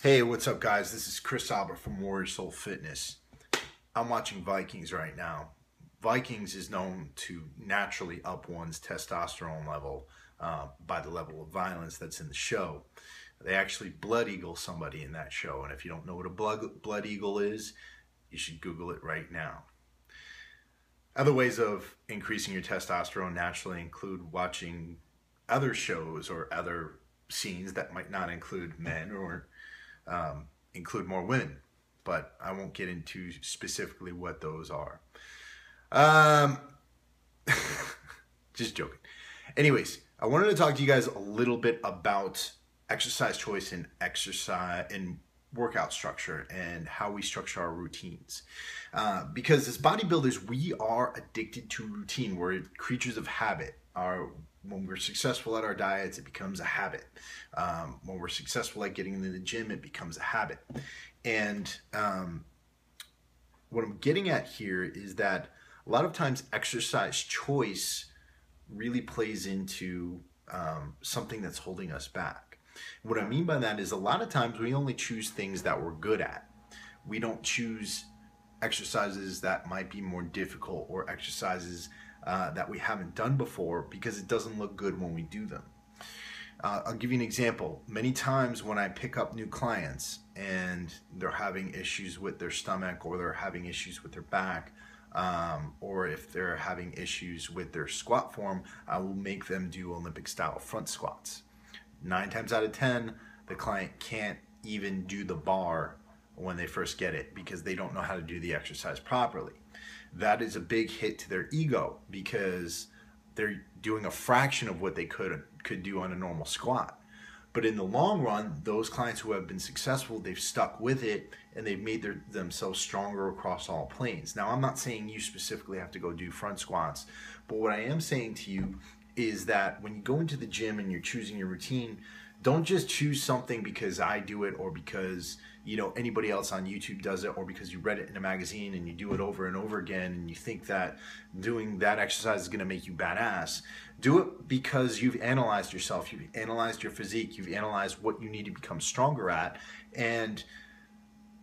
Hey, what's up, guys? This is Chris Albert from Warrior Soul Fitness. I'm watching Vikings right now. Vikings is known to naturally up one's testosterone level by the level of violence that's in the show. They actually blood eagle somebody in that show, and if you don't know what a blood eagle is, you should Google it right now. Other ways of increasing your testosterone naturally include watching other shows or other scenes that might not include men or include more women, but I won't get into specifically what those are. Just joking. Anyways, I wanted to talk to you guys a little bit about exercise choice and exercise and workout structure and how we structure our routines. Because as bodybuilders, we are addicted to routine. We're creatures of habit. When we're successful at our diets, it becomes a habit. When we're successful at getting into the gym, it becomes a habit. And what I'm getting at here is that a lot of times exercise choice really plays into something that's holding us back. What I mean by that is a lot of times we only choose things that we're good at. We don't choose exercises that might be more difficult or exercises that we haven't done before because it doesn't look good when we do them. I'll give you an example. Many times when I pick up new clients and they're having issues with their stomach or they're having issues with their back, or if they're having issues with their squat form, I will make them do Olympic style front squats. 9 times out of 10, the client can't even do the bar when they first get it because they don't know how to do the exercise properly. That is a big hit to their ego because they're doing a fraction of what they could do on a normal squat. But in the long run, those clients who have been successful, they've stuck with it and they've made themselves stronger across all planes. Now, I'm not saying you specifically have to go do front squats, but what I am saying to you is that when you go into the gym and you're choosing your routine, don't just choose something because I do it or because anybody else on YouTube does it or because you read it in a magazine and you do it over and over again and you think that doing that exercise is going to make you badass. Do it because you've analyzed yourself, you've analyzed your physique, you've analyzed what you need to become stronger at, and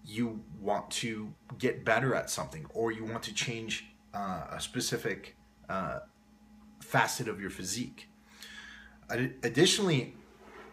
you want to get better at something or you want to change a specific facet of your physique. Additionally,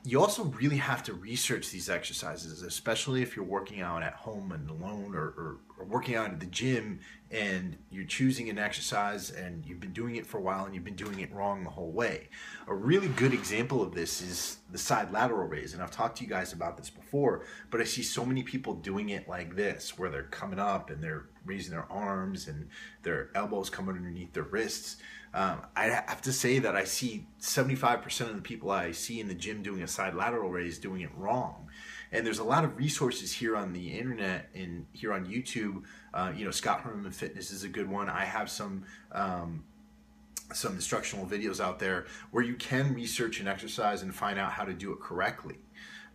you also really have to research these exercises, especially if you're working out at home and alone or working out at the gym and you're choosing an exercise and you've been doing it for a while and you've been doing it wrong the whole way. A really good example of this is the side lateral raise, and I've talked to you guys about this before, but I see so many people doing it like this, where they're coming up and they're raising their arms and their elbows coming underneath their wrists. I have to say that I see 75% of the people I see in the gym doing a side lateral raise doing it wrong. And there's a lot of resources here on the internet and here on YouTube. Scott Herman Fitness is a good one. I have some instructional videos out there where you can research an exercise and find out how to do it correctly.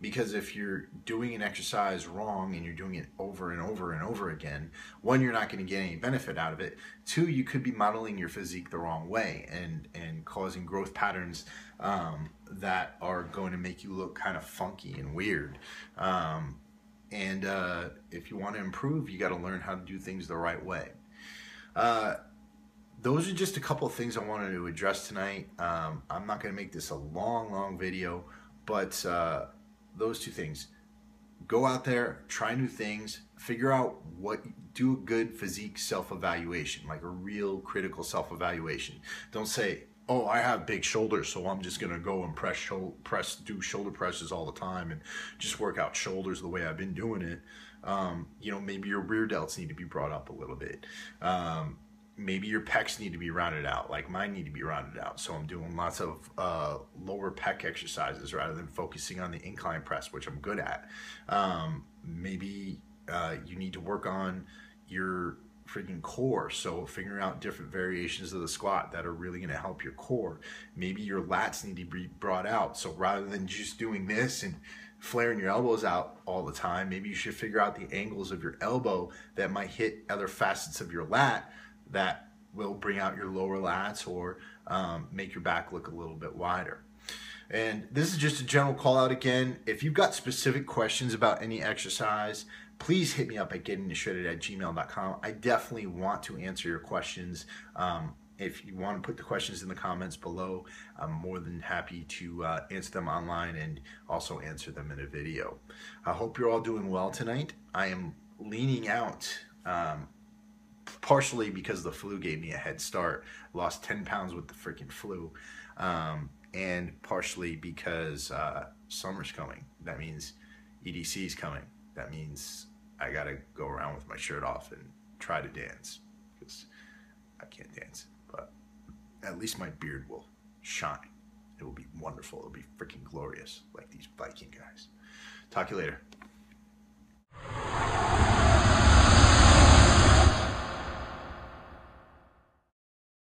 Because if you're doing an exercise wrong and you're doing it over and over and over again, one, you're not going to get any benefit out of it. Two, you could be modeling your physique the wrong way and causing growth patterns that are going to make you look kind of funky and weird. If you want to improve, you got to learn how to do things the right way. Those are just a couple of things I wanted to address tonight. I'm not going to make this a long video, but those two things. Go out there, try new things, figure out do a good physique self-evaluation, like a real critical self-evaluation. Don't say, oh, I have big shoulders, so I'm just gonna go and do shoulder presses all the time and just work out shoulders the way I've been doing it. Maybe your rear delts need to be brought up a little bit. Maybe your pecs need to be rounded out, like mine need to be rounded out. So I'm doing lots of lower pec exercises rather than focusing on the incline press, which I'm good at. Maybe you need to work on your freaking core. So figuring out different variations of the squat that are really going to help your core. Maybe your lats need to be brought out. So rather than just doing this and flaring your elbows out all the time, maybe you should figure out the angles of your elbow that might hit other facets of your lat that will bring out your lower lats or make your back look a little bit wider. And this is just a general call out again. If you've got specific questions about any exercise, please hit me up at gettingitshredded@gmail.com. I definitely want to answer your questions. If you want to put the questions in the comments below, I'm more than happy to answer them online and also answer them in a video. I hope you're all doing well tonight. I am leaning out partially because the flu gave me a head start. Lost 10 pounds with the freaking flu. And partially because summer's coming. That means EDC is coming. That means I gotta go around with my shirt off and try to dance, because I can't dance, but at least my beard will shine. It will be wonderful. It'll be freaking glorious, like these Viking guys. Talk to you later.